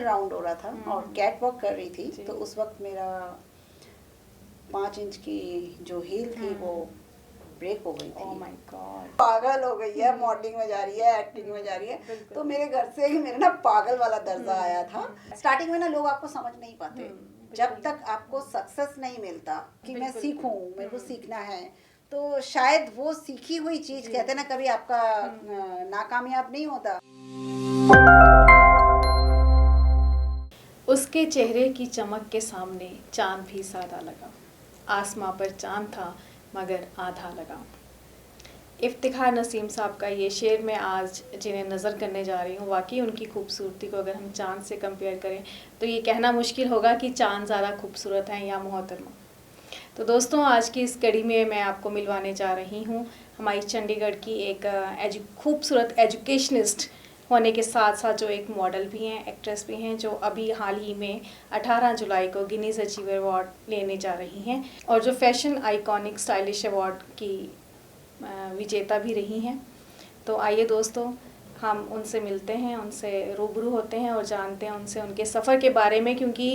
Round हो रहा था और कैट वॉक कर रही थी, तो उस वक्त मेरा 5 इंच की जो हील थी वो ब्रेक हो गई थी। ओह माय गॉड, पागल हो गई है, मॉडलिंग में जा रही है, एक्टिंग में जा रही है, तो मेरे घर से ही मेरे ना पागल वाला दर्जा आया था। स्टार्टिंग में ना लोग आपको समझ नहीं पाते, जब तक आपको सक्सेस नहीं मिलता कि मैं सीखूं, मेरे को सीखना है, तो शायद वो सीखी हुई चीज, कहते ना कभी आपका नाकामयाब नहीं होता। उसके चेहरे की चमक के सामने चांद भी सादा लगा, आसमां पर चांद था मगर आधा लगा। इफ्तिखार नसीम साहब का ये शेर मैं आज जिन्हें नज़र करने जा रही हूँ, वाकई उनकी खूबसूरती को अगर हम चांद से कंपेयर करें तो ये कहना मुश्किल होगा कि चांद ज़्यादा खूबसूरत है या मोहतरमा। तो दोस्तों, आज की इस कड़ी में मैं आपको मिलवाने जा रही हूँ हमारी चंडीगढ़ की एक खूबसूरत एजुकेशनिस्ट होने के साथ साथ जो एक मॉडल भी हैं, एक्ट्रेस भी हैं, जो अभी हाल ही में 18 जुलाई को गिनीज अचीवर अवार्ड लेने जा रही हैं और जो फैशन आइकॉनिक स्टाइलिश अवार्ड की विजेता भी रही हैं। तो आइए दोस्तों, हम उनसे मिलते हैं, उनसे रूबरू होते हैं और जानते हैं उनसे उनके सफ़र के बारे में, क्योंकि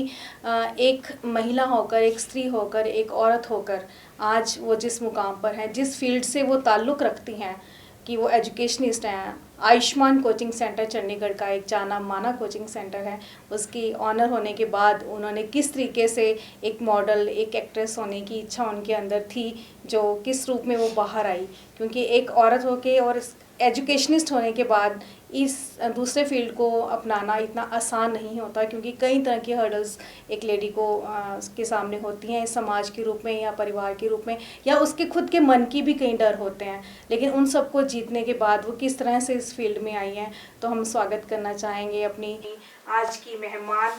एक महिला होकर, एक स्त्री होकर, एक औरत होकर आज वो जिस मुकाम पर हैं, जिस फील्ड से वो ताल्लुक़ रखती हैं कि वो एजुकेशनिस्ट हैं। आयुष्मान कोचिंग सेंटर चंडीगढ़ का एक जाना माना कोचिंग सेंटर है, उसकी ऑनर होने के बाद उन्होंने किस तरीके से एक मॉडल, एक एक्ट्रेस होने की इच्छा उनके अंदर थी, जो किस रूप में वो बाहर आई, क्योंकि एक औरत होके और एजुकेशनिस्ट होने के बाद इस दूसरे फील्ड को अपनाना इतना आसान नहीं होता, क्योंकि कई तरह की हर्डल्स एक लेडी को के सामने होती हैं, समाज के रूप में या परिवार के रूप में, या उसके खुद के मन की भी कई डर होते हैं। लेकिन उन सबको जीतने के बाद वो किस तरह से इस फील्ड में आई हैं। तो हम स्वागत करना चाहेंगे अपनी आज की मेहमान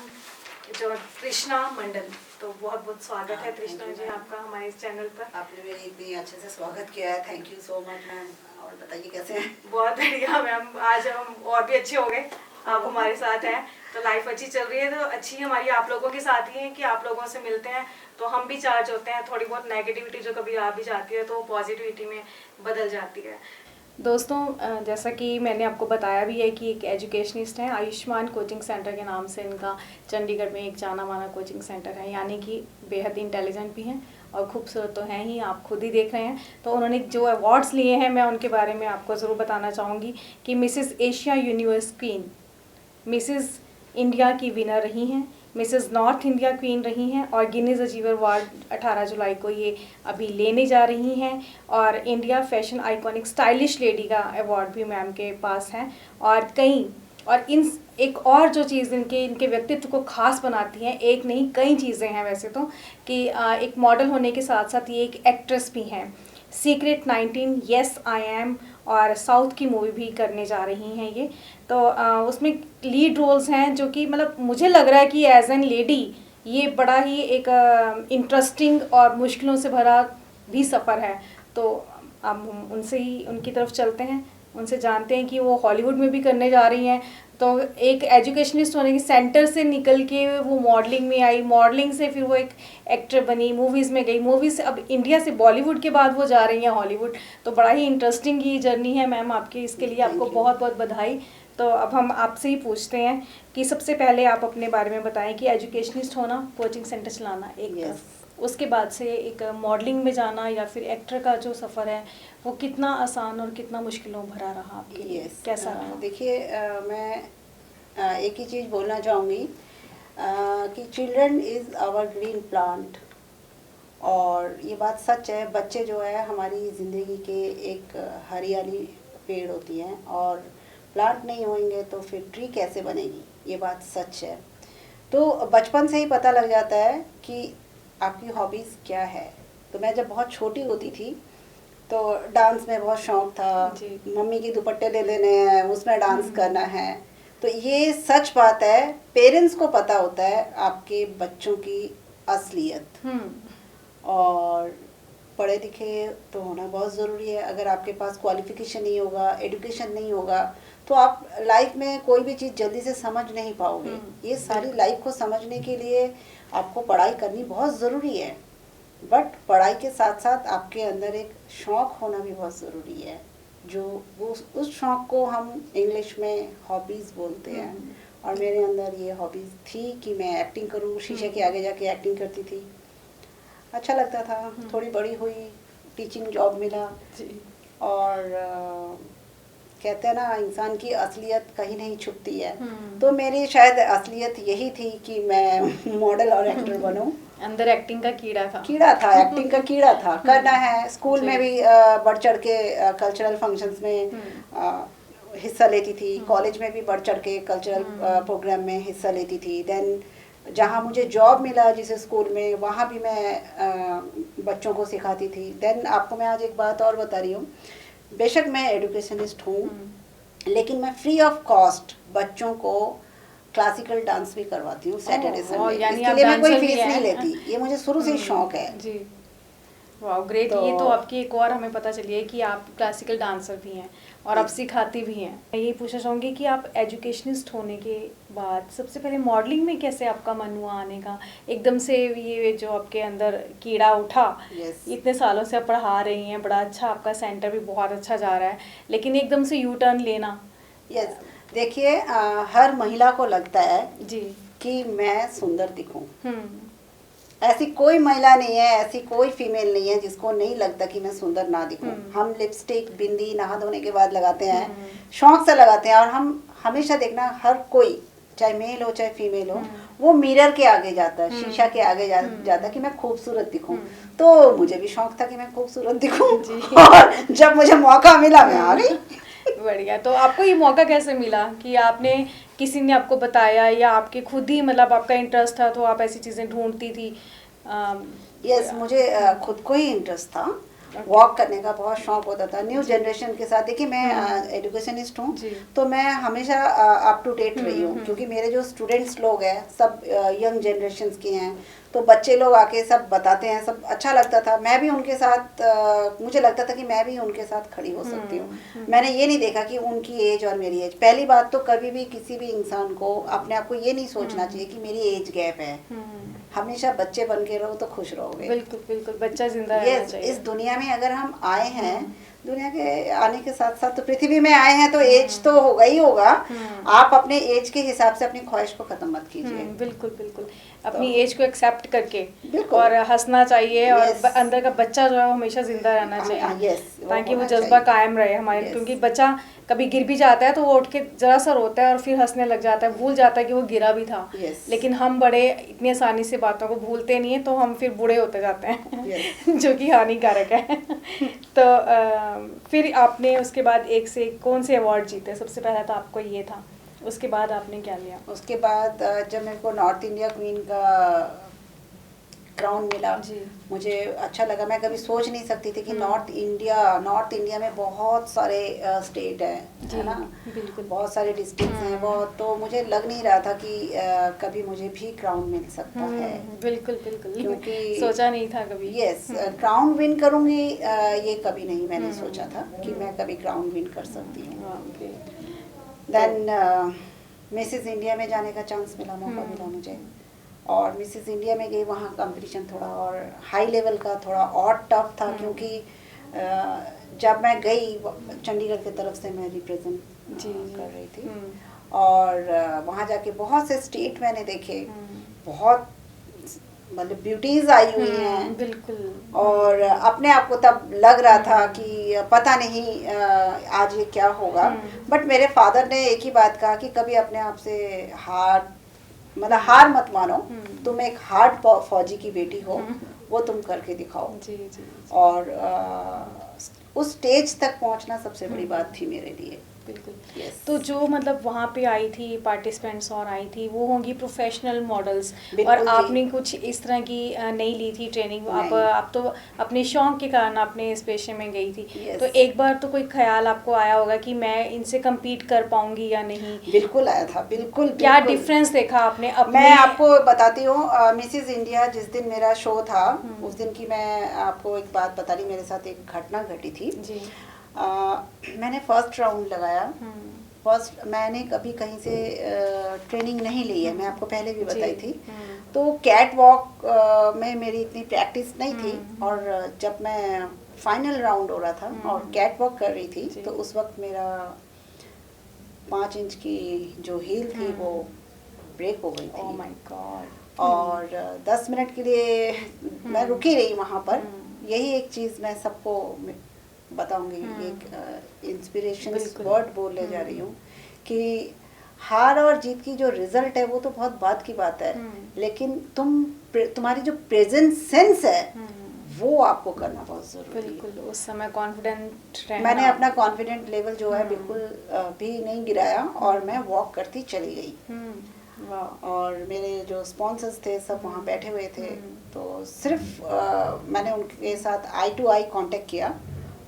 जो कृष्णा मंडल। तो बहुत बहुत स्वागत है कृष्णा जी आपका हमारे इस चैनल पर। आपने मेरे इतनी अच्छे से स्वागत किया है, thank you so much ma'am. और बताइए कैसे हैं? बहुत बढ़िया मैम, आज हम और भी अच्छे हो गए, आप हमारे साथ हैं तो लाइफ अच्छी चल रही है, तो अच्छी हमारी आप लोगों के साथ ही है कि आप लोगों से मिलते हैं तो हम भी चार्ज होते हैं, थोड़ी बहुत नेगेटिविटी जो कभी आ भी जाती है तो पॉजिटिविटी में बदल जाती है। दोस्तों, जैसा कि मैंने आपको बताया भी है कि एक एजुकेशनिस्ट हैं, आयुष्मान कोचिंग सेंटर के नाम से इनका चंडीगढ़ में एक जाना माना कोचिंग सेंटर है, यानी कि बेहद इंटेलिजेंट भी हैं और खूबसूरत तो हैं ही, आप खुद ही देख रहे हैं। तो उन्होंने जो अवार्ड्स लिए हैं मैं उनके बारे में आपको ज़रूर बताना चाहूँगी कि Mrs Asia universe queen, Mrs India की विनर रही हैं, मिसेस नॉर्थ इंडिया क्वीन रही हैं और गिनीज अचीवर अवार्ड 18 जुलाई को ये अभी लेने जा रही हैं, और India fashion iconic stylish lady का अवार्ड भी मैम के पास है। और इन एक और जो चीज़ इनके व्यक्तित्व को खास बनाती हैं, एक नहीं कई चीज़ें हैं वैसे तो, कि एक मॉडल होने के साथ साथ ये एक एक्ट्रेस भी हैं। सीक्रेट 19, येस आई एम और साउथ की मूवी भी करने जा रही हैं ये। तो उसमें लीड रोल्स हैं, जो कि मतलब मुझे लग रहा है कि एज एन लेडी ये बड़ा ही एक इंटरेस्टिंग और मुश्किलों से भरा भी सफ़र है। तो अब हम उनसे ही उनकी तरफ चलते हैं, उनसे जानते हैं कि वो हॉलीवुड में भी करने जा रही हैं। तो एक एजुकेशनिस्ट होने की सेंटर से निकल के वो मॉडलिंग में आई, मॉडलिंग से फिर वो एक एक्टर बनी, मूवीज़ में गई, मूवीज़ से अब इंडिया से बॉलीवुड के बाद वो जा रही हैं हॉलीवुड। तो बड़ा ही इंटरेस्टिंग ये जर्नी है मैम आपकी, इसके लिए आपको बहुत बहुत बधाई। तो अब हम आपसे ही पूछते हैं कि सबसे पहले आप अपने बारे में बताएं कि एजुकेशनिस्ट होना, कोचिंग सेंटर चलाना एक उसके बाद से एक मॉडलिंग में जाना या फिर एक्टर का जो सफ़र है वो कितना आसान और कितना मुश्किलों भरा रहा आपके लिए, कैसा रहा? देखिए, मैं एक ही चीज़ बोलना चाहूँगी कि children is our green plant, और ये बात सच है। बच्चे जो है हमारी ज़िंदगी के एक हरियाली पेड़ होती हैं, और प्लांट नहीं होंगे तो फिर ट्री कैसे बनेगी, ये बात सच है। तो बचपन से ही पता लग जाता है कि आपकी हॉबीज़ क्या है। तो मैं जब बहुत छोटी होती थी तो डांस में बहुत शौक़ था, मम्मी की दुपट्टे ले लेने हैं, उसमें डांस करना है। तो ये सच बात है, पेरेंट्स को पता होता है आपके बच्चों की असलियत। और पढ़े लिखे तो होना बहुत ज़रूरी है। अगर आपके पास क्वालिफ़िकेशन नहीं होगा, एजुकेशन नहीं होगा, तो आप लाइफ में कोई भी चीज़ जल्दी से समझ नहीं पाओगे। ये सारी लाइफ को समझने के लिए आपको पढ़ाई करनी बहुत ज़रूरी है, बट पढ़ाई के साथ साथ आपके अंदर एक शौक़ होना भी बहुत ज़रूरी है, जो वो उस शौक़ को हम इंग्लिश में हॉबीज़ बोलते हैं। और मेरे अंदर ये हॉबीज़ थी कि मैं एक्टिंग करूँ, शीशे के आगे जाके एक्टिंग करती थी, अच्छा लगता था। थोड़ी बड़ी हुई, टीचिंग जॉब मिला जी। और कहते हैं ना इंसान की असलियत कहीं नहीं छुपती है, तो मेरी शायद असलियत यही थी कि मैं मॉडल और एक्टर बनूं। अंदर एक्टिंग का कीड़ा था। एक्टिंग का कीड़ा था, करना है। स्कूल में भी बढ़ चढ़ के कल्चरल फंक्शंस में हिस्सा लेती थी, कॉलेज में भी बढ़ चढ़ के कल्चरल प्रोग्राम में हिस्सा लेती थी। देन जहाँ मुझे जॉब मिला जिस स्कूल में, वहाँ भी मैं बच्चों को सिखाती थी। देन आपको मैं आज एक बात और बता रही हूँ, बेशक मैं एडुकेशनिस्ट हूँ, लेकिन मैं फ्री ऑफ कॉस्ट बच्चों को क्लासिकल डांस भी करवाती हूँ सैटरडे संडे। यानी इसके आप लिए मैं कोई dancer भी फीस हैं। नहीं लेती, ये मुझे शुरू से ही शौक है। जी, वाह ग्रेट। तो- ये तो आपकी एक और हमें पता चली है कि आप क्लासिकल डांसर भी हैं और आप सिखाती भी हैं। मैं यही पूछना चाहूँगी कि आप एजुकेशनिस्ट होने के बाद सबसे पहले मॉडलिंग में कैसे आपका मन हुआ आने का? एकदम से ये जो आपके अंदर कीड़ा उठा, Yes. इतने सालों से आप पढ़ा रही हैं, बड़ा अच्छा आपका सेंटर भी बहुत अच्छा जा रहा है, लेकिन एकदम से यू टर्न लेना। यस, देखिए हर महिला को लगता है जी। कि मैं सुंदर दिखूं। हम्म। ऐसी कोई महिला नहीं है, ऐसी कोई फीमेल नहीं है जिसको नहीं लगता कि मैं सुंदर ना दिखूं। हम लिपस्टिक, बिंदी नहा धोने के बाद लगाते हैं, शौक से लगाते हैं। और हम हमेशा देखना, हर कोई चाहे मेल हो चाहे फीमेल हो, वो मिरर के आगे जाता है, शीशा के आगे जाता है कि मैं खूबसूरत दिखूं। तो मुझे भी शौक था कि मैं खूबसूरत दिखूं और जब मुझे मौका मिला मैं आ गई। बढ़िया। तो आपको ये मौका कैसे मिला कि आपने, किसी ने आपको बताया या आपके खुद ही मतलब आपका इंटरेस्ट था तो आप ऐसी चीज़ें ढूंढती थी? यस, मुझे खुद को ही इंटरेस्ट था। वॉक करने का बहुत शौक होता था न्यू जनरेशन के साथ। देखिए मैं एजुकेशनिस्ट हूँ, तो मैं हमेशा अप टू डेट रही हूँ, क्योंकि मेरे जो स्टूडेंट्स लोग हैं सब यंग जनरेशन के हैं। तो बच्चे लोग आके सब बताते हैं, सब अच्छा लगता था। मैं भी उनके साथ मुझे लगता था कि मैं भी उनके साथ खड़ी हो सकती हूँ। मैंने ये नहीं देखा कि उनकी एज और मेरी एज। पहली बात तो कभी भी किसी भी इंसान को अपने आप को ये नहीं सोचना चाहिए कि मेरी एज गैप है। हमेशा बच्चे बन के रहो तो खुश रहोगे। बिल्कुल बिल्कुल, बच्चा जिंदा रहना चाहिए। इस दुनिया में अगर हम आए हैं, दुनिया के आने के साथ साथ तो पृथ्वी में आए हैं, तो एज तो होगा ही होगा। आप अपने एज के हिसाब से अपनी ख्वाहिश को खत्म मत कीजिए। बिल्कुल बिल्कुल, अपनी एज को एक्सेप्ट करके बिल्कुल। और हंसना चाहिए। और Yes. अंदर का बच्चा जो है वो हमेशा जिंदा रहना चाहिए, yes, ताकि वो होना जज्बा चाहिए। कायम रहे हमारे। Yes. क्योंकि बच्चा कभी गिर भी जाता है तो वो उठ के जरा सा रोता है और फिर हंसने लग जाता है, भूल जाता है कि वो गिरा भी था। Yes. लेकिन हम बड़े इतनी आसानी से बातों को भूलते नहीं है, तो हम फिर बूढ़े होते जाते हैं। Yes. जो कि हानिकारक है। तो फिर आपने उसके बाद एक से एक कौन से अवार्ड जीते? सबसे पहला तो आपको ये था, उसके बाद आपने क्या लिया? उसके बाद जब मेरे को नॉर्थ इंडिया क्वीन का क्राउन मिला, जी। मुझे अच्छा लगा। मैं कभी सोच नहीं सकती थी कि नॉर्थ इंडिया में बहुत सारे स्टेट हैं, है ना, बिल्कुल बहुत सारे डिस्ट्रिक्ट्स हैं बहुत। तो मुझे लग नहीं रहा था कि कभी मुझे भी क्राउन मिल सकता है। बिल्कुल बिल्कुल, क्योंकि सोचा नहीं था कभी। यस, क्राउन विन करूंगी ये कभी नहीं मैंने सोचा था कि मैं कभी क्राउन विन कर सकती हूँ। देन मिसेस इंडिया में जाने का चांस मिला, मौका मिला मुझे। और मिसेस इंडिया में गई, वहाँ कंपटीशन थोड़ा और हाई लेवल का, थोड़ा और टफ था। क्योंकि जब मैं गई, चंडीगढ़ की तरफ से मैं रिप्रेजेंट कर रही थी। और वहाँ जाके बहुत से स्टेट मैंने देखे, बहुत मतलब ब्यूटीज आई हुई हैं। बिल्कुल। और अपने आप को तब लग रहा था कि पता नहीं आज ये क्या होगा। बट मेरे फादर ने एक ही बात कहा कि कभी अपने आप से हार मत मानो। तुम एक हार्ड फौजी की बेटी हो, वो तुम करके दिखाओ। जी जी। और उस स्टेज तक पहुंचना सबसे बड़ी बात थी मेरे लिए। बिल्कुल। Yes. तो जो मतलब वहाँ पे आई थी पार्टिसिपेंट्स और आई थी, वो होंगी प्रोफेशनल मॉडल्स, बिल्कुल और जी। आपने कुछ इस तरह की नहीं ली थी ट्रेनिंग? आप तो अपने शौक के कारण आपने इस पेशे में गई थी। Yes. तो एक बार तो कोई ख्याल आपको आया होगा कि मैं इनसे compete कर पाऊंगी या नहीं? बिल्कुल आया था, बिल्कुल। क्या डिफरेंस देखा आपने अपने? मैं आपको बताती हूँ, मिसेस इंडिया जिस दिन मेरा शो था, उस दिन की मैं आपको एक बात बता रही। मेरे साथ एक घटना घटी थी जी। मैंने फर्स्ट राउंड लगाया। मैंने कभी कहीं से ट्रेनिंग नहीं ली है, मैं आपको पहले भी बताई थी। तो कैट वॉक में मेरी इतनी प्रैक्टिस नहीं थी। और जब मैं फाइनल राउंड हो रहा था और कैट वॉक कर रही थी, तो उस वक्त मेरा 5 इंच की जो हील थी वो ब्रेक हो गई ओह थी। My God. और 10 मिनट के लिए मैं रुकी रही वहाँ पर। यही एक चीज़ मैं सबको बताऊंगी, एक इंस्पिरेशन बिल्कुल। वर्ड बोलने जा रही हूँ कि हार और जीत की जो रिजल्ट है वो तो बहुत बात की बात है, लेकिन तुम्हारी जो प्रेजेंट सेंस है वो आपको करना बहुत ज़रूरी है। बिल्कुल, उस समय कॉन्फिडेंट रहना। मैंने अपना कॉन्फिडेंट लेवल जो है बिल्कुल भी नहीं गिराया और मैं वॉक करती चली गई। वाह। और मेरे जो स्पॉन्सर्स थे सब वहाँ बैठे हुए थे, तो सिर्फ मैंने उनके साथ आई टू आई कांटेक्ट किया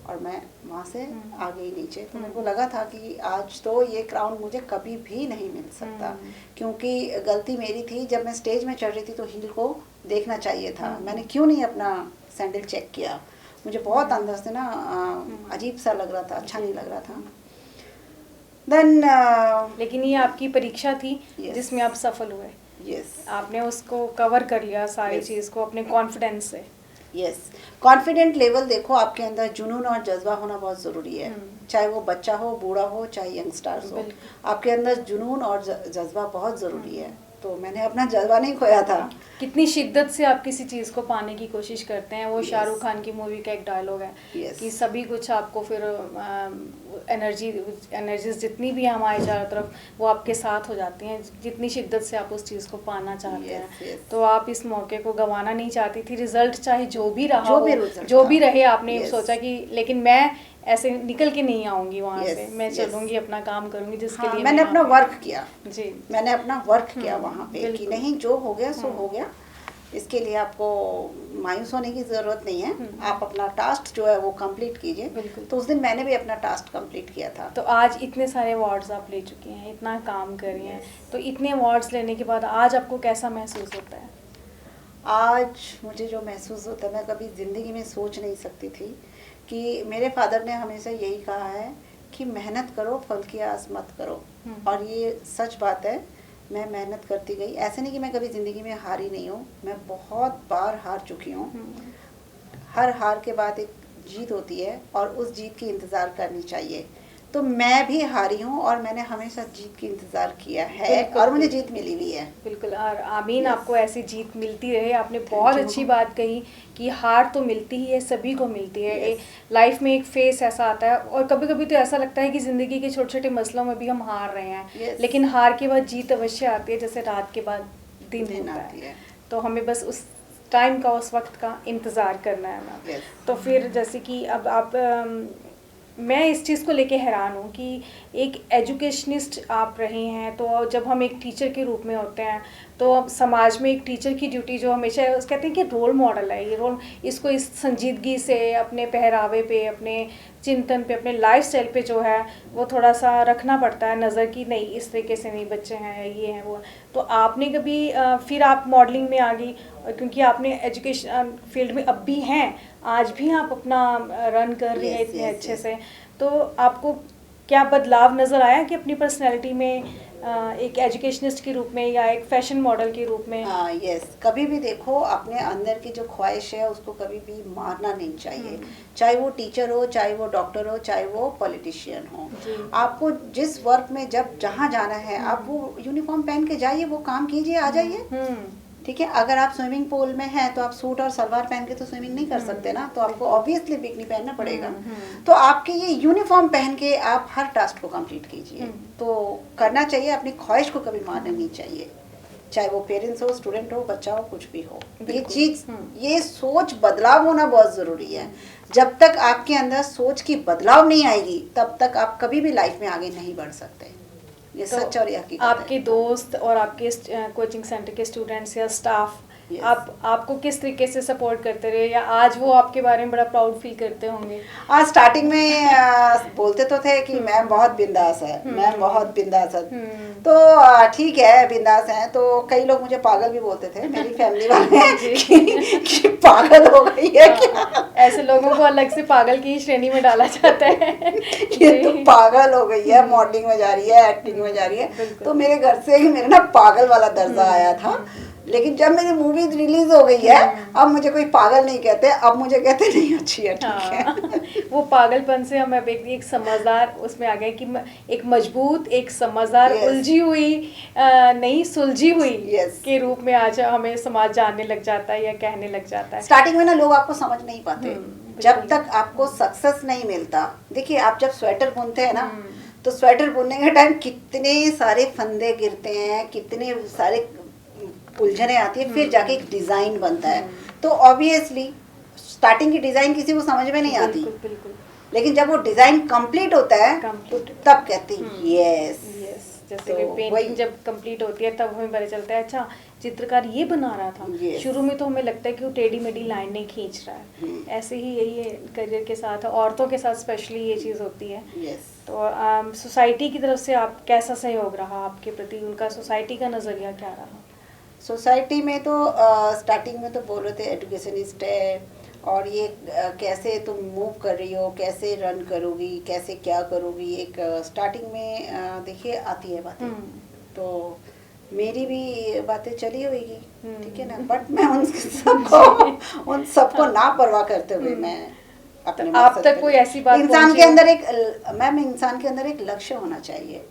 और मैं वहाँ से आ गई नीचे। तो मेरे को लगा था कि आज तो ये क्राउन मुझे कभी भी नहीं मिल सकता, क्योंकि गलती मेरी थी। जब मैं स्टेज में चढ़ रही थी तो हील को देखना चाहिए था, मैंने क्यों नहीं अपना सैंडल चेक किया। मुझे बहुत अंदर से ना अजीब सा लग रहा था, अच्छा नहीं लग रहा था। देन लेकिन ये आपकी परीक्षा थी Yes. जिसमें आप सफल हुए। यस आपने उसको कवर कर लिया सारी Yes. चीज़ को अपने कॉन्फिडेंस से। यस, कॉन्फिडेंट लेवल देखो, आपके अंदर जुनून और जज्बा होना बहुत ज़रूरी है। चाहे वो बच्चा हो, बूढ़ा हो, चाहे यंगस्टर्स हो, बिल्कुल। आपके अंदर जुनून और जज्बा बहुत ज़रूरी है। तो मैंने अपना जज्बा नहीं खोया था। कितनी शिद्दत से आप किसी चीज़ को पाने की कोशिश करते हैं। वो Yes. शाहरुख खान की मूवी का एक डायलॉग है Yes. कि सभी कुछ आपको फिर एनर्जीज जितनी भी हैं हमारे चारों तरफ, वो आपके साथ हो जाती हैं जितनी शिद्दत से आप उस चीज़ को पाना चाहते हैं। Yes, yes. तो आप इस मौके को गंवाना नहीं चाहती थी। रिजल्ट चाहे जो भी रहा जो भी हो, result जो था। भी रहे, आपने Yes. सोचा कि लेकिन मैं ऐसे निकल के नहीं आऊँगी वहाँ Yes, से, मैं yes. चलूँगी, अपना काम करूँगी जिसके हाँ, लिए मैंने मैं अपना यहाँ वर्क किया। पे- जी। मैंने अपना वर्क किया वहाँ पे कि बिल्कुल। नहीं, जो हो गया सो हो गया। इसके लिए आपको मायूस होने की ज़रूरत नहीं है। आप अपना टास्क जो है वो कंप्लीट कीजिए। बिल्कुल। तो उस दिन मैंने भी अपना टास्क कंप्लीट किया था। तो आज इतने सारे अवार्ड्स आप ले चुकी हैं, इतना काम कर रही हैं, तो इतने अवार्ड्स लेने के बाद आज आपको कैसा महसूस होता है? आज मुझे जो महसूस होता है, मैं कभी ज़िंदगी में सोच नहीं सकती थी कि मेरे फादर ने हमेशा यही कहा है कि मेहनत करो, फल की आस मत करो। और ये सच बात है, मैं मेहनत करती गई। ऐसे नहीं कि मैं कभी ज़िंदगी में हारी नहीं हूँ, मैं बहुत बार हार चुकी हूँ। हर हार के बाद एक जीत होती है और उस जीत की इंतज़ार करनी चाहिए। तो मैं भी हारी हूँ और मैंने हमेशा जीत की इंतज़ार किया है बिल्कुल, और मुझे जीत मिली भी है। बिल्कुल। और आमीन, Yes. आपको ऐसी जीत मिलती रहे। आपने बहुत you. अच्छी बात कही कि हार तो मिलती ही है, सभी को मिलती है। Yes. लाइफ में एक फेस ऐसा आता है और कभी कभी तो ऐसा लगता है कि ज़िंदगी के छोटे छोटे मसलों में भी हम हार रहे हैं। Yes. लेकिन हार के बाद जीत अवश्य आती है, जैसे रात के बाद दिन दिन होता आती है। है। तो हमें बस उस टाइम का, उस वक्त का इंतज़ार करना है मैम। Yes. तो फिर जैसे कि अब आप मैं इस चीज़ को लेके हैरान हूँ कि एक एजुकेशनिस्ट आप रहे हैं, तो जब हम एक टीचर के रूप में होते हैं तो समाज में एक टीचर की ड्यूटी जो हमेशा कहते हैं कि रोल मॉडल है, ये रोल, इसको इस संजीदगी से अपने पहरावे पे, अपने चिंतन पे, अपने लाइफस्टाइल पे जो है वो थोड़ा सा रखना पड़ता है नज़र कि नहीं, इस तरीके से नहीं, बच्चे हैं, ये हैं, वो हैं। तो आपने कभी फिर आप मॉडलिंग में आ गई, क्योंकि आपने एजुकेशन फील्ड में अब भी हैं, आज भी आप अपना रन कर रही हैं Yes, इतने yes, अच्छे yes. से। तो आपको क्या बदलाव नज़र आया कि अपनी पर्सनैलिटी में एक एजुकेशनिस्ट के रूप में या एक फैशन मॉडल के रूप में? यस, कभी भी देखो, अपने अंदर की जो ख्वाहिश है उसको कभी भी मारना नहीं चाहिए। चाहे वो टीचर हो, चाहे वो डॉक्टर हो, चाहे वो पॉलिटिशियन हो। आपको जिस वर्क में जब जहाँ जाना है, आप वो यूनिफॉर्म पहन के जाइए, वो काम कीजिए, आ जाइए। ठीक है, अगर आप स्विमिंग पूल में हैं तो आप सूट और सलवार पहन के तो स्विमिंग नहीं कर सकते ना, तो आपको ऑब्वियसली बिकनी पहनना पड़ेगा। तो आपके ये यूनिफॉर्म पहन के आप हर टास्क को कंप्लीट कीजिए। तो करना चाहिए, अपनी ख्वाहिश को कभी मारना नहीं चाहिए, चाहे वो पेरेंट्स हो, स्टूडेंट हो, बच्चा हो, कुछ भी हो। ये चीज़, ये सोच बदलाव होना बहुत ज़रूरी है। जब तक आपके अंदर सोच की बदलाव नहीं आएगी, तब तक आप कभी भी लाइफ में आगे नहीं बढ़ सकते। ये तो सच और ये हकीकत आपके है। दोस्त और आपके कोचिंग सेंटर के स्टूडेंट्स या स्टाफ Yes. आपको किस तरीके से सपोर्ट करते रहे, या आज वो आपके बारे में बड़ा प्राउड फील करते होंगे? आज स्टार्टिंग में बोलते तो थे कि मैम बहुत बिंदास है, मैम बहुत बिंदास है। तो ठीक है, बिंदास हैं, तो कई लोग मुझे पागल भी बोलते थे, मेरी फैमिली वाले कि पागल हो गई है क्या। ऐसे लोगों को अलग से पागल की श्रेणी में डाला जाता है। ये तो पागल हो गई है, मॉडलिंग में जा रही है, एक्टिंग में जा रही है। तो मेरे घर से मेरे ना पागल वाला दर्जा आया था। लेकिन जब मेरी मूवी रिलीज हो गई है, अब मुझे कोई पागल नहीं कहते, अब मुझे कहते नहीं, अच्छी है, ठीक है। वो पागलपन से हम अब एक समझदार उसमें आ गए कि एक मजबूत, एक समझदार, Yes. उलझी हुई नहीं सुलझी हुई Yes. के रूप में आज हमें समाज जानने लग जाता है या कहने लग जाता है। स्टार्टिंग में ना लोग आपको समझ नहीं पाते, जब बिल्कुल। तक आपको सक्सेस नहीं मिलता। देखिए आप जब स्वेटर बुनते हैं ना, तो स्वेटर बुनने के टाइम कितने सारे फंदे गिरते हैं, कितने सारे उलझने आती है, फिर जाके एक डिजाइन बनता है। तो ऑब्वियसली स्टार्टिंग की डिजाइन किसी को समझ में नहीं आती, बिल्कुल बिल्कुल। लेकिन जब वो डिजाइन कंप्लीट होता है तो Complete। तब कहते हैं यस। यस, जैसे तो कि पेंटिंग वही- जब कंप्लीट होती है तब हमें पता चलता है अच्छा चित्रकार ये बना रहा था। Yes। शुरू में तो हमें लगता है कि वो टेढ़ी मेढ़ी लाइनें खींच रहा है। ऐसे ही यही है करियर के साथ, औरतों के साथ स्पेशली ये चीज़ होती है। यस। तो सोसाइटी की तरफ से आप कैसा सहयोग रहा आपके प्रति, उनका सोसाइटी का नज़रिया क्या रहा? सोसाइटी में तो स्टार्टिंग में तो बोल रहे थे एजुकेशनिस्ट है, और ये कैसे तुम मूव कर रही हो, कैसे रन करोगी, कैसे क्या करोगी, एक स्टार्टिंग में देखिए आती है बातें। तो मेरी भी बातें चली होगी, ठीक है ना, बट मैं उन सबको ना परवाह करते हुए मैं अपने तो आप मकसद तक पे- कोई ऐसी बात इंसान पहुंची के हो? अंदर एक मैम इंसान के अंदर एक लक्ष्य होना चाहिए।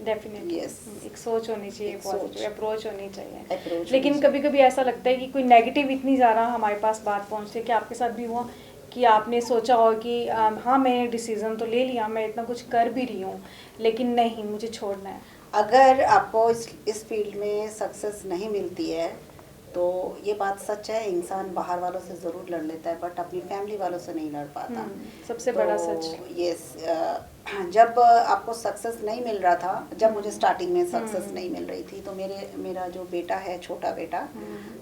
Definitely Yes। एक सोच होनी चाहिए, एक पॉजिटिव सोच। अप्रोच होनी चाहिए। Approach लेकिन होनी कभी कभी ऐसा लगता है कि कोई नेगेटिव इतनी ज़्यादा हमारे पास बात पहुंचती है कि आपके साथ भी हुआ कि आपने सोचा हो कि हाँ मैंने डिसीज़न तो ले लिया, मैं इतना कुछ कर भी रही हूँ, लेकिन नहीं मुझे छोड़ना है। अगर आपको इस फील्ड में सक्सेस नहीं मिलती है तो ये बात सच है, इंसान बाहर वालों से ज़रूर लड़ लेता है बट अपनी फैमिली वालों से नहीं लड़ पाता। सबसे बड़ा सच। यस, जब आपको सक्सेस नहीं मिल रहा था, जब मुझे स्टार्टिंग में सक्सेस नहीं मिल रही थी, तो मेरा जो बेटा है, छोटा बेटा,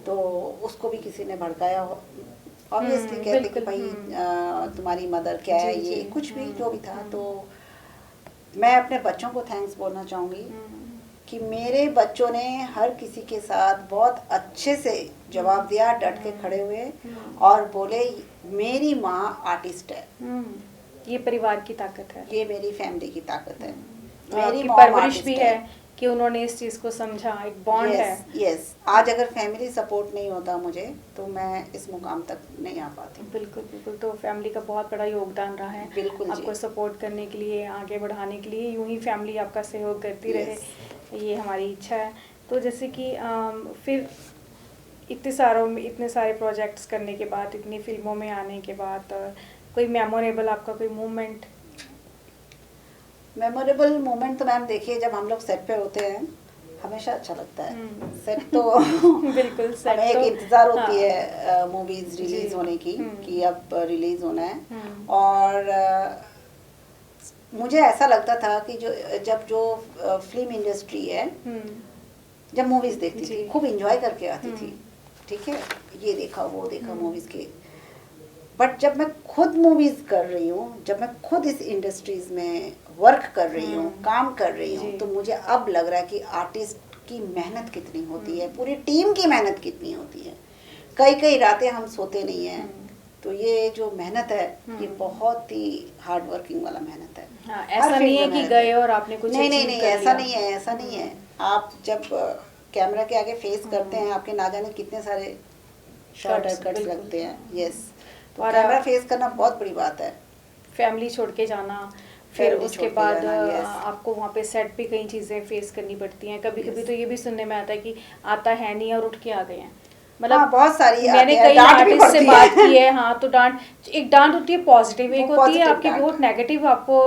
तो उसको भी किसी ने भड़काया। ऑब्वियसली कहते कि बिल्कुल, भाई तुम्हारी मदर क्या है, जी, ये जी। कुछ भी जो भी था। तो मैं अपने बच्चों को थैंक्स बोलना चाहूँगी कि मेरे बच्चों ने हर किसी के साथ बहुत अच्छे से जवाब दिया, डट के खड़े हुए और बोले मेरी माँ आर्टिस्ट है, ये परिवार की ताकत है। ये मेरी फैमिली की ताकत है, मेरी मेरी मॉम परवरिश आर्टिस्ट भी है कि उन्होंने इस चीज़ को समझा, एक बॉन्ड है। यस। आज अगर फैमिली सपोर्ट नहीं होता मुझे तो मैं इस मुकाम तक नहीं आ पाती। बिल्कुल बिल्कुल। तो फैमिली का बहुत बड़ा योगदान रहा है बिल्कुल जी। आपको सपोर्ट करने के लिए, आगे बढ़ाने के लिए। यूं ही फैमिली आपका सहयोग करती रहे, ये हमारी इच्छा है। तो जैसे कि फिर इतने सारे प्रोजेक्ट्स करने के बाद, इतनी फिल्मों में आने के बाद, कोई मेमोरेबल आपका कोई मोमेंट? मेमोरेबल मोमेंट तो मैम देखिए, जब हम लोग सेट पे होते हैं हमेशा अच्छा लगता है। सेट तो बिल्कुल, सेट हमें एक तो इंतज़ार होती हाँ। है मूवीज रिलीज जी। होने की कि अब रिलीज होना है। और मुझे ऐसा लगता था कि जो फिल्म इंडस्ट्री है, जब मूवीज देखती जी। थी खूब एंजॉय करके आती थी, ठीक है, ये देखा वो देखा मूवीज के। बट जब मैं खुद मूवीज कर रही हूँ, जब मैं खुद इस इंडस्ट्रीज में वर्क कर रही हूँ, काम कर रही हूँ, जी। तो मुझे अब लग रहा है कि आर्टिस्ट की मेहनत कितनी होती है, पूरी टीम की मेहनत कितनी होती है। कई कई रातें हम सोते नहीं हैं। तो ये जो मेहनत है, ये बहुत ही हार्ड वर्किंग वाला मेहनत है। हाँ, हर ऐसा नहीं फील्ड है में कि मेहनत गए है। और आपने कुछ नहीं achieve नहीं, कर ऐसा लिया। नहीं है, ऐसा नहीं है। आप जब कैमरा के आगे फेस करते हैं, आपके ना जाने कितने सारे शॉर्ट Cuts, कट्स बिल्कुल। लगते हैं। यस, तो और कैमरा फेस करना बहुत बड़ी बात है। फैमिली छोड़ के जाना, फिर Family उसके छोड़ के बाद जाना, yes। आपको वहाँ पे सेट पे कई चीज़ें फेस करनी पड़ती हैं। कभी कभी तो ये भी सुनने में आता है कि आता है नहीं और उठ के आ गए हैं। हाँ, बहुत सारी मैंने आती है, कई डांट भी आर्टिस्ट से पड़ती बात है। की है। हाँ, तो एक डांट होती है पॉजिटिव, एक वो होती है positive आपकी डांट। बहुत नेगेटिव, आपको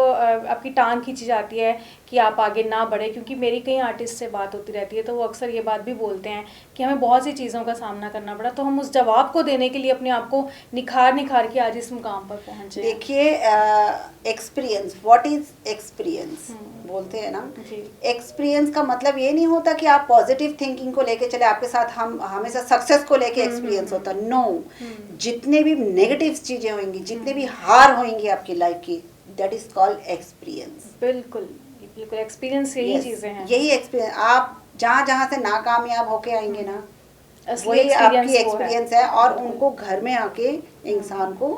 आपकी टांग खींची जाती है कि आप आगे ना बढ़े। क्योंकि मेरी कई आर्टिस्ट से बात होती रहती है, तो वो अक्सर ये बात भी बोलते हैं कि हमें बहुत सी चीज़ों का सामना करना पड़ा, तो हम उस जवाब को देने के लिए अपने आप को निखार के आज इस मुकाम पर पहुँचे। देखिए, एक्सपीरियंस, व्हाट इज एक्सपीरियंस बोलते हैं ना। जी। एक्सपीरियंस का मतलब ये नहीं होता कि आप पॉजिटिव थिंकिंग को लेके चले, आपके साथ हम हमेशा सक्सेस को लेके एक्सपीरियंस होता। नो, जितने भी नेगेटिव चीजें होंगी, जितने भी हार होंगी आपकी लाइफ की, दैट इज कॉल्ड एक्सपीरियंस। बिल्कुल बिल्कुल, एक्सपीरियंस यही चीज़ें हैं। यही एक्सपीरियंस। आप जहाँ जहाँ से नाकामयाब होके आएंगे ना, असली वही experience आपकी वो है। एक्सपीरियंस है। और उनको घर में आके इंसान को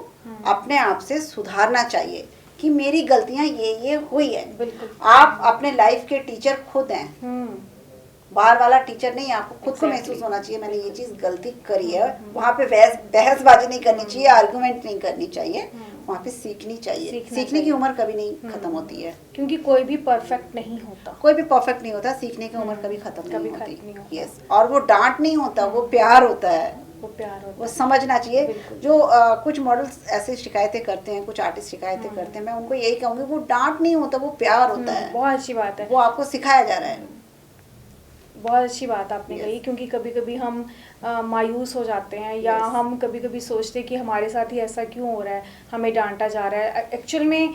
अपने आप से सुधारना चाहिए कि मेरी गलतियां ये हुई है। बिल्कुल। आप अपने लाइफ के टीचर खुद हैं, बाहर वाला टीचर नहीं। आपको खुद को महसूस होना चाहिए मैंने ये चीज़ गलती करी है। वहाँ पे बहसबाजी नहीं करनी चाहिए, आर्गुमेंट नहीं करनी चाहिए। वहाँ पे सीखनी चाहिए। सीखना सीखने की चाहिए। उम्र कभी नहीं खत्म होती है। क्योंकि कोई भी परफेक्ट नहीं होता। कोई भी परफेक्ट नहीं होता, सीखने की उम्र कभी खत्म कभी नहीं खत्म नहीं होती। होता। यस, और वो डांट नहीं होता, वो प्यार होता है, वो प्यार होता वो है। समझना चाहिए। बिल्कुल। जो कुछ मॉडल्स ऐसे शिकायतें करते हैं, कुछ आर्टिस्ट शिकायतें करते हैं, मैं उनको यही कहूँगी वो डांट नहीं होता, वो प्यार होता है। बहुत अच्छी बात है। वो आपको सिखाया जा रहा है। बहुत अच्छी बात आपने Yes. कही, क्योंकि कभी कभी हम मायूस हो जाते हैं या Yes. हम कभी कभी सोचते हैं कि हमारे साथ ही ऐसा क्यों हो रहा है, हमें डांटा जा रहा है। एक्चुअल में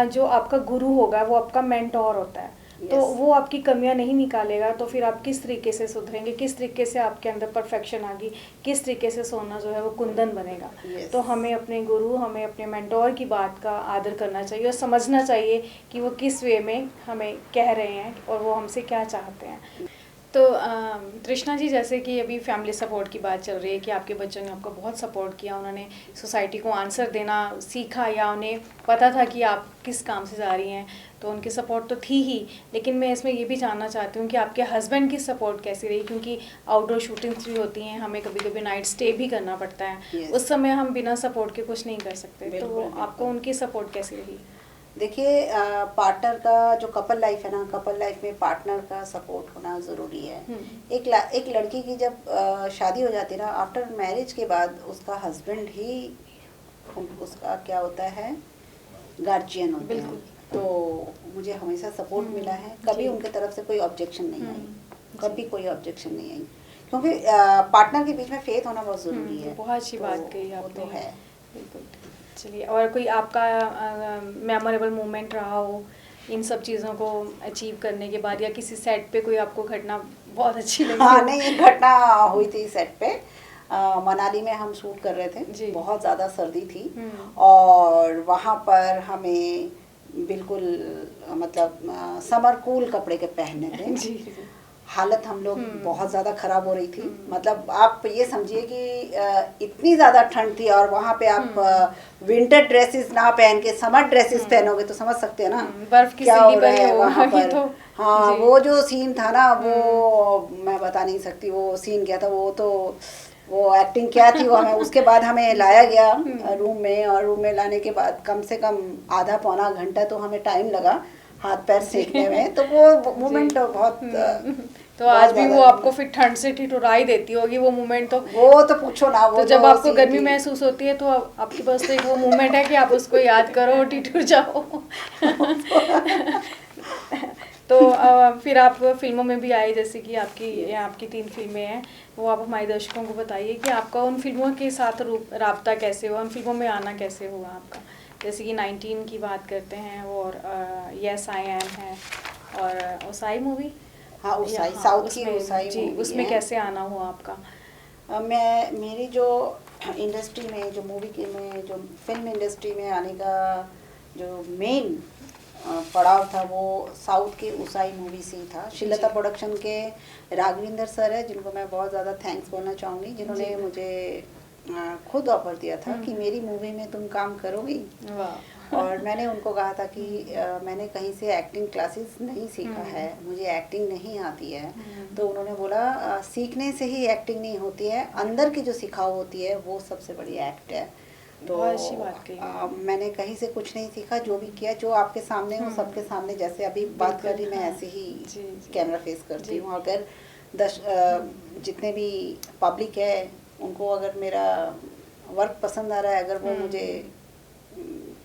जो आपका गुरु होगा वो आपका मेंटोर होता है। तो Yes. वो आपकी कमियां नहीं निकालेगा, तो फिर आप किस तरीके से सुधरेंगे, किस तरीके से आपके अंदर परफेक्शन आएगी, किस तरीके से सोना जो है वो कुंदन बनेगा। Yes. तो हमें अपने गुरु, हमें अपने मेंटोर की बात का आदर करना चाहिए और समझना चाहिए कि वो किस वे में हमें कह रहे हैं और वो हमसे क्या चाहते हैं। तो तृष्णा जी, जैसे कि अभी फैमिली सपोर्ट की बात चल रही है कि आपके बच्चों ने आपको बहुत सपोर्ट किया, उन्होंने सोसाइटी को आंसर देना सीखा या उन्हें पता था कि आप किस काम से जा रही हैं, तो उनकी सपोर्ट तो थी ही। लेकिन मैं इसमें ये भी जानना चाहती हूँ कि आपके हस्बैंड की सपोर्ट कैसी रही, क्योंकि आउटडोर शूटिंग्स भी होती हैं, हमें कभी कभी नाइट स्टे भी करना पड़ता है। Yes. उस समय हम बिना सपोर्ट के कुछ नहीं कर सकते। तो बिल्कुल, आपको उनकी सपोर्ट कैसी रही? देखिए, पार्टनर का जो कपल लाइफ है ना, कपल लाइफ में पार्टनर का सपोर्ट होना ज़रूरी है। एक लड़की की जब शादी हो जाती है ना, आफ्टर मैरिज के बाद उसका हस्बैंड ही उसका क्या होता है, गार्जियन होते हैं। तो मुझे हमेशा सपोर्ट मिला है, कभी जी। उनके तरफ से कोई ऑब्जेक्शन नहीं आई, जी। कभी कोई ऑब्जेक्शन नहीं आई, क्योंकि पार्टनर के बीच में फेथ होना बहुत ज़रूरी है। बहुत अच्छी बात तो कही वो आपने। तो है। बिल्कुल। चलिए, और कोई आपका मेमोरेबल मोमेंट रहा हो इन सब चीज़ों को अचीव करने के बाद, या किसी सेट पे कोई आपको घटना बहुत अच्छी लगी हाँ, हो? नहीं, एक घटना हुई थी सेट पे। मनाली में हम शूट कर रहे जी। थे, बहुत ज़्यादा सर्दी थी और वहाँ पर हमें बिल्कुल मतलब समर कूल कपड़े के पहनने थे। जी जी। हालत हम लोग बहुत ज़्यादा ख़राब हो रही थी। मतलब आप ये समझिए कि इतनी ज़्यादा ठंड थी और वहाँ पे आप विंटर ड्रेसेस ना पहन के समर ड्रेसेस पहनोगे तो समझ सकते हैं ना बर्फ की क्या सिल्ली हो रहा बनी है हो वहाँ ये पर। तो। हाँ, जी। वो जो सीन था ना, वो मैं बता नहीं सकती वो सीन क्या था। वो एक्टिंग क्या थी वो हमें उसके बाद हमें लाया गया रूम में, और रूम में लाने के बाद कम से कम आधा पौना घंटा तो हमें टाइम लगा हाथ पैर सेकने में। तो वो मोमेंट तो बहुत तो बहुत आज भी वो ज़्यादा- आपको फिर ठंड से ठिठुरा ही देती होगी वो मोमेंट तो। वो तो पूछो ना। वो तो जब जो आपको सीन गर्मी थी, महसूस होती है तो आपके पास तो एक वो मोमेंट है कि आप उसको याद करो और ठिठुर जाओ। तो फिर आप फिल्मों में भी आए, जैसे कि आपकी 3 फिल्में हैं, वो आप हमारे दर्शकों को बताइए कि आपका उन फिल्मों के साथ राब्ता कैसे हुआ, उन फिल्मों में आना कैसे हुआ आपका। जैसे कि 19 की बात करते हैं, और यस आई एम है, और उसाई मूवी। हाँ, उसाई हाँ, साउथ की उसाई जी, मूवी उसमें है। कैसे आना हुआ आपका? मेरी जो इंडस्ट्री में, जो जो फिल्म इंडस्ट्री में आने का जो मेन पड़ाव था वो साउथ के उसाई मूवी से ही था। शिलता प्रोडक्शन के राघविंदर सर है, जिनको मैं बहुत ज़्यादा थैंक्स बोलना चाहूँगी, जिन्होंने मुझे खुद ऑफर दिया था कि मेरी मूवी में तुम काम करोगी। वाह। और मैंने उनको कहा था कि मैंने कहीं से एक्टिंग क्लासेस नहीं सीखा है, मुझे एक्टिंग नहीं आती है। तो उन्होंने बोला सीखने से ही एक्टिंग नहीं होती है, अंदर की जो सिखाओ होती है वो सबसे बड़ी एक्ट है। तो बहुत अच्छी बात कही। मैंने कहीं से कुछ नहीं सीखा, जो भी किया, जो आपके सामने हो सबके सामने, जैसे अभी बात कर रही मैं ऐसे ही जी, जी। कैमरा फेस करती हूँ। अगर जितने भी पब्लिक है उनको अगर मेरा वर्क पसंद आ रहा है, अगर वो मुझे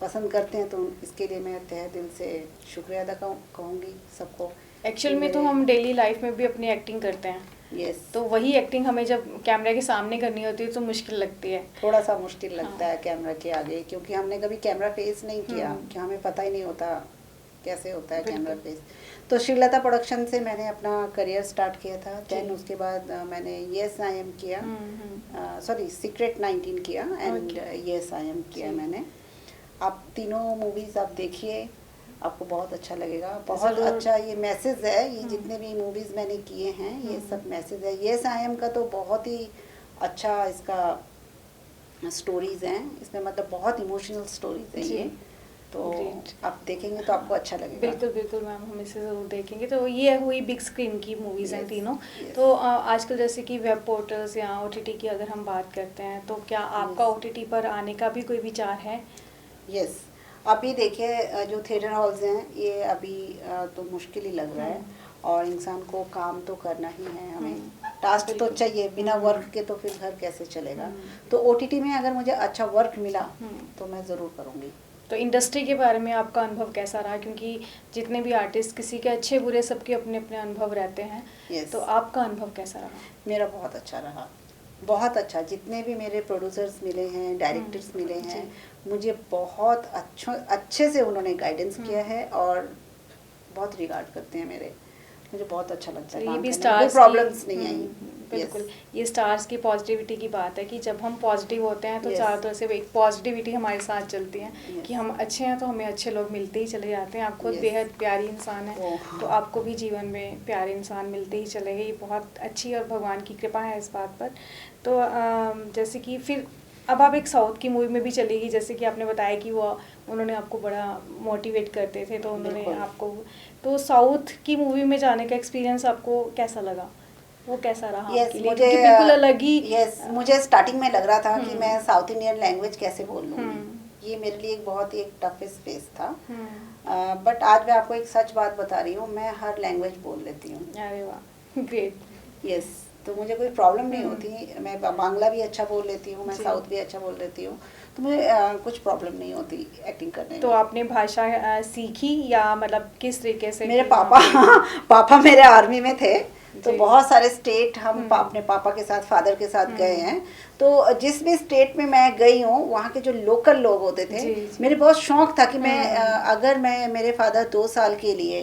पसंद करते हैं, तो इसके लिए मैं तहे दिल से शुक्रिया अदा कहूँगी सबको। एक्चुअल में तो हम डेली लाइफ में भी अपनी एक्टिंग करते हैं। यस। तो वही एक्टिंग हमें जब कैमरे के सामने करनी होती है तो मुश्किल लगती है। थोड़ा सा मुश्किल लगता है कैमरा के आगे, क्योंकि हमने कभी कैमरा फेस नहीं किया, कि हमें पता ही नहीं होता कैसे होता है कैमरा फेस। तो श्रीलता प्रोडक्शन से मैंने अपना करियर स्टार्ट किया था। देन उसके बाद मैंने यस आई एम किया, सॉरी सीक्रेट 19 किया, एंड यस आई एम किया मैंने। आप तीनों मूवीज़ आप देखिए, आपको बहुत अच्छा लगेगा। बहुत अच्छा ये मैसेज है, ये जितने भी मूवीज़ मैंने किए हैं ये सब मैसेज है। यस आई एम का तो बहुत ही अच्छा इसका स्टोरीज़ हैं, इसमें मतलब बहुत इमोशनल स्टोरीज़ हैं ये। तो आप देखेंगे तो आपको अच्छा लगेगा। बिल्कुल बिल्कुल मैम, हम इसे ज़रूर देखेंगे। तो ये हुई बिग स्क्रीन की मूवीज़ हैं तीनों। तो आजकल जैसे कि वेब पोर्टल्स या OTT की अगर हम बात करते हैं, तो क्या आपका OTT पर आने का भी कोई विचार है? यस, अभी देखिए जो थिएटर हॉल्स हैं ये अभी तो मुश्किल ही लग रहा है, और इंसान को काम तो करना ही है, हमें टास्क तो बिल्कुल। चाहिए, बिना वर्क के तो फिर घर कैसे चलेगा। तो ओटीटी में अगर मुझे अच्छा वर्क मिला तो मैं ज़रूर करूँगी। तो इंडस्ट्री के बारे में आपका अनुभव कैसा रहा, क्योंकि जितने भी आर्टिस्ट किसी के अच्छे बुरे सबके अपने अपने अनुभव रहते हैं, Yes. तो आपका अनुभव कैसा रहा? मेरा बहुत अच्छा रहा, बहुत अच्छा। जितने भी मेरे प्रोड्यूसर्स मिले हैं, डायरेक्टर्स मिले हैं, मुझे बहुत अच्छे से उन्होंने गाइडेंस किया है और बहुत रिगार्ड करते हैं मेरे। मुझे बहुत अच्छा लगता है ये काम भी करने में, स्टार्स कोई प्रॉब्लम्स नहीं आई। बिल्कुल, ये स्टार्स की पॉजिटिविटी की बात है कि जब हम पॉजिटिव होते हैं तो Yes. चारों तरफ से एक पॉजिटिविटी हमारे साथ चलती है Yes. कि हम अच्छे हैं तो हमें अच्छे लोग मिलते ही चले जाते हैं। आप खुद Yes. बेहद प्यारी इंसान है, ओह। तो आपको भी जीवन में प्यारे इंसान मिलते ही चले गए। ये बहुत अच्छी और भगवान की कृपा है इस बात पर। तो जैसे कि फिर अब आप एक साउथ की मूवी में भी चलेगी, जैसे कि आपने बताया कि वो उन्होंने आपको बड़ा मोटिवेट करते थे, तो उन्होंने बिल्कुल। आपको, तो साउथ की मूवी में जाने का एक्सपीरियंस आपको कैसा लगा, वो कैसा रहा यस आपके लिए? मुझे क्योंकि बिल्कुल अलग ही मुझे स्टार्टिंग में लग रहा था कि मैं साउथ इंडियन लैंग्वेज कैसे बोल लूँगी। हम्म। ये मेरे लिए एक बहुत ही एक टफेस्ट फेस था। हम्म। बट आज मैं आपको एक सच बात बता रही हूँ, मैं हर लैंग्वेज बोल लेती हूँ। अरे वाह, ग्रेट। यस, तो मुझे कोई प्रॉब्लम नहीं होती। मैं बांग्ला भी अच्छा बोल लेती हूँ, मैं जी। साउथ भी अच्छा बोल लेती हूँ, तो मुझे कुछ प्रॉब्लम नहीं होती एक्टिंग करने तो में। आपने भाषा सीखी या मतलब किस तरीके से? मेरे कि पापा पापा मेरे आर्मी में थे, तो जी। बहुत सारे स्टेट हम अपने पापा के साथ, फादर के साथ गए हैं। तो जिस भी स्टेट में मैं गई हूँ, वहाँ के जो लोकल लोग होते थे, जी, जी। मेरे बहुत शौक था कि मैं अगर मेरे फादर 2 साल के लिए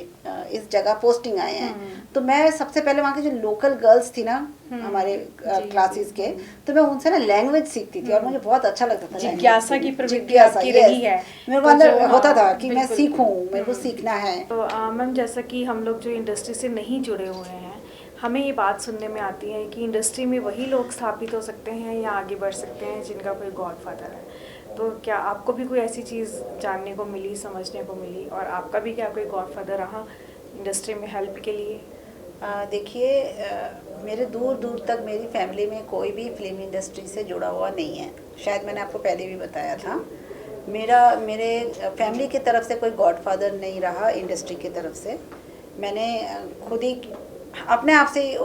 इस जगह पोस्टिंग आए हैं, तो मैं सबसे पहले वहाँ की जो लोकल गर्ल्स थी ना हमारे जी, क्लासेस के, तो मैं उनसे ना लैंग्वेज सीखती थी और मुझे बहुत अच्छा लगता था। जिज्ञासा language की सीखना। प्रवृत्ति जिज्ञासा, आपकी yes। रही है, मेरे को तो अंदर जो, होता था हाँ, कि मैं बिल्कुल। सीखूं, मेरे को सीखना है। तो मैम, जैसा कि हम लोग जो इंडस्ट्री से नहीं जुड़े हुए हैं, हमें ये बात सुनने में आती है कि इंडस्ट्री में वही लोग स्थापित हो सकते हैं या आगे बढ़ सकते हैं जिनका कोई गॉडफादर है। तो क्या आपको भी कोई ऐसी चीज़ जानने को मिली, समझने को मिली, और आपका भी क्या कोई गॉडफादर रहा इंडस्ट्री में हेल्प के लिए? देखिए, मेरे दूर दूर तक मेरी फैमिली में कोई भी फिल्म इंडस्ट्री से जुड़ा हुआ नहीं है। शायद मैंने आपको पहले भी बताया था। मेरे फैमिली की तरफ से कोई गॉडफादर नहीं रहा इंडस्ट्री की तरफ से। मैंने खुद ही अपने आप से ही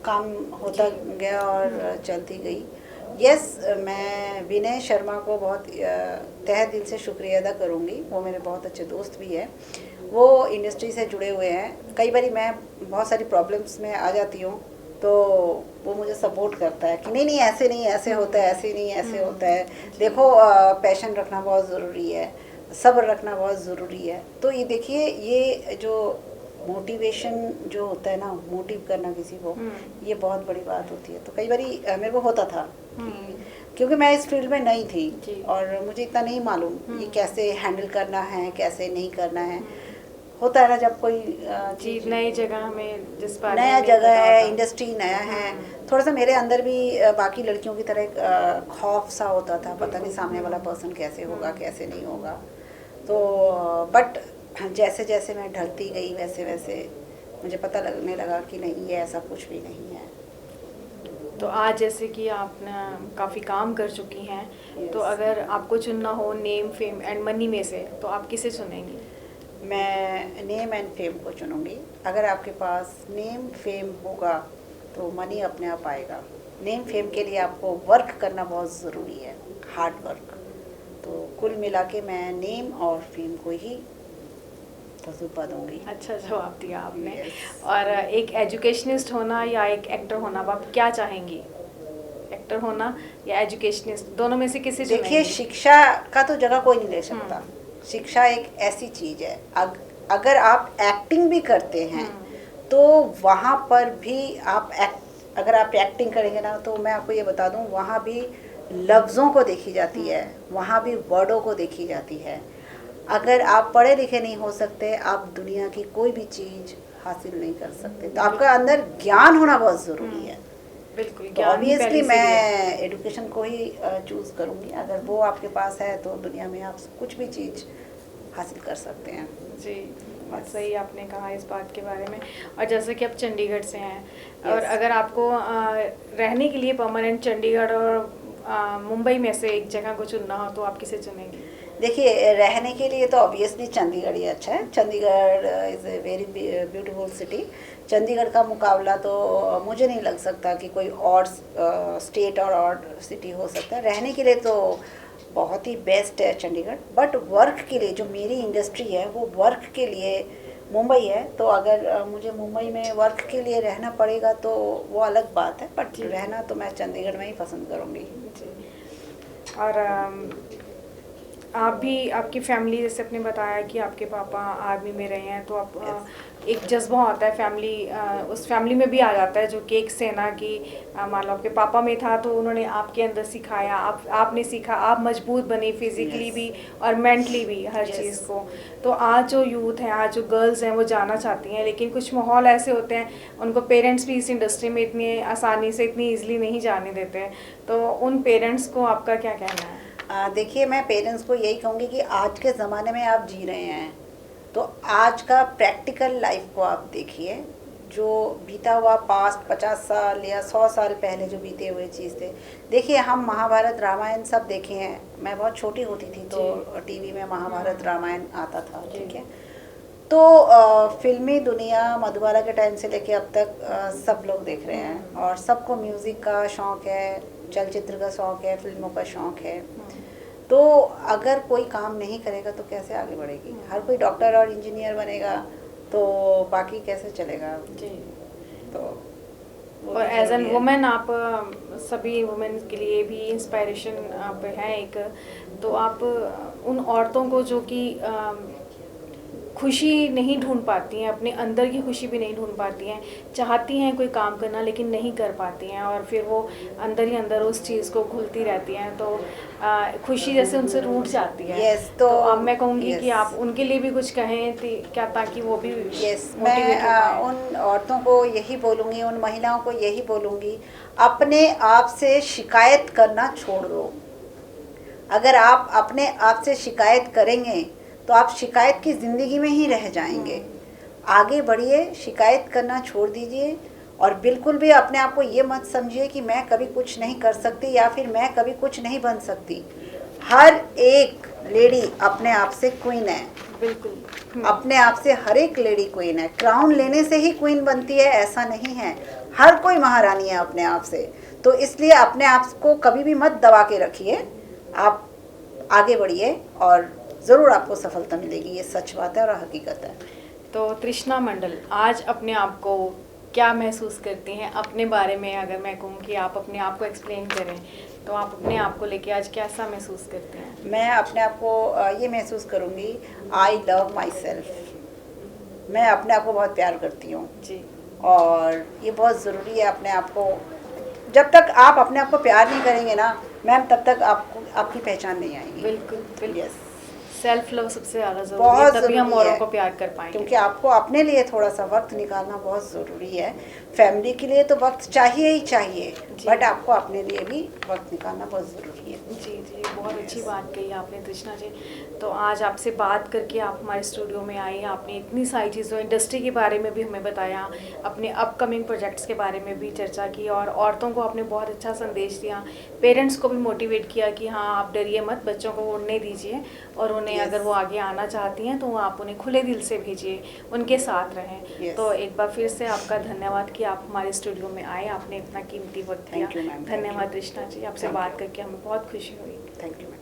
काम होता गया और चलती गई। यस, मैं विनय शर्मा को बहुत तहे दिल से शुक्रिया अदा करूँगी। वो मेरे बहुत अच्छे दोस्त भी हैं, वो इंडस्ट्री से जुड़े हुए हैं। कई बार मैं बहुत सारी प्रॉब्लम्स में आ जाती हूँ, तो वो मुझे सपोर्ट करता है कि नहीं नहीं ऐसे नहीं, ऐसे होता है, ऐसे नहीं ऐसे होता है। देखो, पैशन रखना बहुत ज़रूरी है, सब्र रखना बहुत ज़रूरी है। तो ये देखिए, ये जो मोटिवेशन जो होता है ना, मोटिव करना किसी को, ये बहुत बड़ी बात होती है। तो कई बार मेरे को होता था क्योंकि मैं इस फील्ड में नहीं थी और मुझे इतना नहीं मालूम ये कैसे हैंडल करना है, कैसे नहीं करना है। होता है ना, जब कोई चीज नई जगह में, जिस बारे नया में जगह पता है, होता। इंडस्ट्री नया है, थोड़ा सा मेरे अंदर भी बाकी लड़कियों की तरह एक खौफ सा होता था, पता नहीं सामने वाला पर्सन कैसे होगा, कैसे नहीं होगा। तो बट जैसे जैसे मैं ढलती गई, वैसे वैसे मुझे पता लगने लगा कि नहीं, ये ऐसा कुछ भी नहीं है। तो आज जैसे कि आपने काफ़ी काम कर चुकी हैं, तो Yes. अगर आपको चुनना हो नेम, फेम एंड मनी में से, तो आप किसे चुनेंगी? मैं नेम एंड फेम को चुनूंगी। अगर आपके पास नेम फेम होगा तो मनी अपने आप आएगा। नेम फेम के लिए आपको वर्क करना बहुत ज़रूरी है, हार्ड वर्क। तो कुल मिला के मैं नेम और फेम को ही तजुर्बा दूंगी। अच्छा जवाब दिया आपने। Yes. और एक एजुकेशनिस्ट होना या एक एक्टर होना, अब आप क्या चाहेंगी? एक्टर होना या एजुकेशनिस्ट, दोनों में से किसे देखिए, चुनेंगी? शिक्षा का तो जगह कोई नहीं ले सकता। शिक्षा एक ऐसी चीज़ है, अगर आप एक्टिंग भी करते हैं तो वहाँ पर भी अगर आप एक्टिंग करेंगे ना, तो मैं आपको ये बता दूँ, वहाँ भी लफ्ज़ों को देखी जाती है, वहाँ भी वर्डों को देखी जाती है। अगर आप पढ़े लिखे नहीं हो सकते, आप दुनिया की कोई भी चीज़ हासिल नहीं कर सकते। तो आपका अंदर ज्ञान होना बहुत ज़रूरी है। बिल्कुल, तो ज्ञान ही ऑब्वियसली पहली सीढ़ी है। मैं एडुकेशन को ही चूज़ करूँगी। अगर वो आपके पास है तो दुनिया में आप कुछ भी चीज़ हासिल कर सकते हैं। जी, बहुत सही आपने कहा इस बात के बारे में। और जैसे कि आप चंडीगढ़ से हैं और अगर आपको रहने के लिए परमानेंट चंडीगढ़ और मुंबई में से एक जगह को चुनना हो, तो आप किसे चुनेंगे? देखिए, रहने के लिए तो ऑब्वियसली चंडीगढ़ ही अच्छा है। Chandigarh is a very beautiful city. Chandigarh का मुकाबला तो मुझे नहीं लग सकता कि कोई और स्टेट और सिटी हो सकता है। रहने के लिए तो बहुत ही बेस्ट है चंडीगढ़, बट वर्क के लिए जो मेरी इंडस्ट्री है वो वर्क के लिए मुंबई है। तो अगर मुझे मुंबई में वर्क के लिए रहना पड़ेगा तो वो अलग बात है, बट रहना तो मैं चंडीगढ़ में ही पसंद करूँगी। और आप भी, आपकी फैमिली, जैसे आपने बताया कि आपके पापा आर्मी में रहे हैं, तो आप एक जज्बा होता है फैमिली, उस फैमिली में भी आ जाता है जो कि एक सेना की, मान लो आपके पापा में था तो उन्होंने आपके अंदर सिखाया, आपने सीखा, आप मजबूत बने फिजिकली भी और मेंटली भी, हर चीज़ को। तो आज जो यूथ है, आज जो गर्ल्स हैं, वो जाना चाहती हैं, लेकिन कुछ माहौल ऐसे होते हैं, उनको पेरेंट्स भी इस इंडस्ट्री में इतनी आसानी से, इतनी ईजिली नहीं जाने देते हैं। तो उन पेरेंट्स को आपका क्या कहना है? देखिए, मैं पेरेंट्स को यही कहूँगी कि आज के ज़माने में आप जी रहे हैं तो आज का प्रैक्टिकल लाइफ को आप देखिए। जो बीता हुआ पास्ट 50 साल या 100 साल पहले जो बीते हुए चीज़ थे, देखिए हम महाभारत रामायण सब देखे हैं। मैं बहुत छोटी होती थी तो टीवी में महाभारत रामायण आता था, ठीक है। तो फिल्मी दुनिया मधुबाला के टाइम से लेके अब तक सब लोग देख रहे हैं और सबको म्यूज़िक का शौक़ है, चलचित्र का शौक़ है, फिल्मों का शौक़ है। तो अगर कोई काम नहीं करेगा तो कैसे आगे बढ़ेगी? हर कोई डॉक्टर और इंजीनियर बनेगा तो बाकी कैसे चलेगा? जी। तो और एज एन वुमेन आप सभी वुमेन के लिए भी इंस्पायरेशन आप हैं एक। तो आप उन औरतों को जो कि खुशी नहीं ढूंढ पाती हैं, अपने अंदर की खुशी भी नहीं ढूंढ पाती हैं, चाहती हैं कोई काम करना लेकिन नहीं कर पाती हैं, और फिर वो अंदर ही अंदर उस चीज़ को घुलती रहती हैं, तो खुशी जैसे उनसे रूठ जाती है। Yes, तो तो अब मैं कहूँगी yes. कि आप उनके लिए भी कुछ कहें क्या, ताकि वो भी यस, मोटिवेट हो मैं पाएं। उन औरतों को यही बोलूँगी, उन महिलाओं को यही बोलूँगी, अपने आप से शिकायत करना छोड़ दो। अगर आप अपने आप से शिकायत करेंगे तो आप शिकायत की ज़िंदगी में ही रह जाएंगे। आगे बढ़िए, शिकायत करना छोड़ दीजिए और बिल्कुल भी अपने आप को ये मत समझिए कि मैं कभी कुछ नहीं कर सकती या फिर मैं कभी कुछ नहीं बन सकती। हर एक लेडी अपने आप से क्वीन है, बिल्कुल। अपने आप से हर एक लेडी क्वीन है। क्राउन लेने से ही क्वीन बनती है ऐसा नहीं है, हर कोई महारानी है अपने आप से। तो इसलिए अपने आप को कभी भी मत दबा के रखिए, आप आगे बढ़िए और ज़रूर आपको सफलता मिलेगी। ये सच बात है और हकीकत है। तो तृष्णा मंडल आज अपने आप को क्या महसूस करती हैं? अपने बारे में अगर मैं कहूँ कि आप अपने आप को एक्सप्लेन करें तो आप अपने आप को लेके आज कैसा महसूस करते हैं? मैं अपने आप को ये महसूस करूँगी, आई लव माई सेल्फ। मैं अपने आप को बहुत प्यार करती हूँ जी। और ये बहुत ज़रूरी है अपने आप को। जब तक आप अपने आप को प्यार नहीं करेंगे ना मैम, तब तक आपको आपकी पहचान नहीं आएगी। बिल्कुल। यस, सेल्फ लव सबसे ज़्यादा ज़रूरी बहुत है, तभी हम ज़रूरी औरों है। को प्यार कर पाएंगे। क्योंकि आपको अपने लिए थोड़ा सा वक्त निकालना बहुत ज़रूरी है। फैमिली के लिए तो वक्त चाहिए ही चाहिए, बट आपको अपने लिए भी वक्त निकालना बहुत ज़रूरी है। जी, बहुत अच्छी बात कही आपने तृष्णा जी। तो आज आपसे बात करके, आप हमारे स्टूडियो में आई, आपने इतनी सारी चीज़ों, इंडस्ट्री के बारे में भी हमें बताया, अपने अपकमिंग प्रोजेक्ट्स के बारे में भी चर्चा की, और औरतों को आपने बहुत अच्छा संदेश दिया, पेरेंट्स को भी मोटिवेट किया कि हाँ आप डरिए मत, बच्चों को उड़ने दीजिए, और उन्हें अगर वो आगे आना चाहती हैं तो आप उन्हें खुले दिल से भेजिए, उनके साथ रहें। तो एक बार फिर से आपका धन्यवाद कि आप हमारे स्टूडियो में आए, आपने इतना कीमती वक्त दिया। धन्यवाद तृष्णा जी, आपसे बात करके हमें बहुत खुशी हुई। Thank you.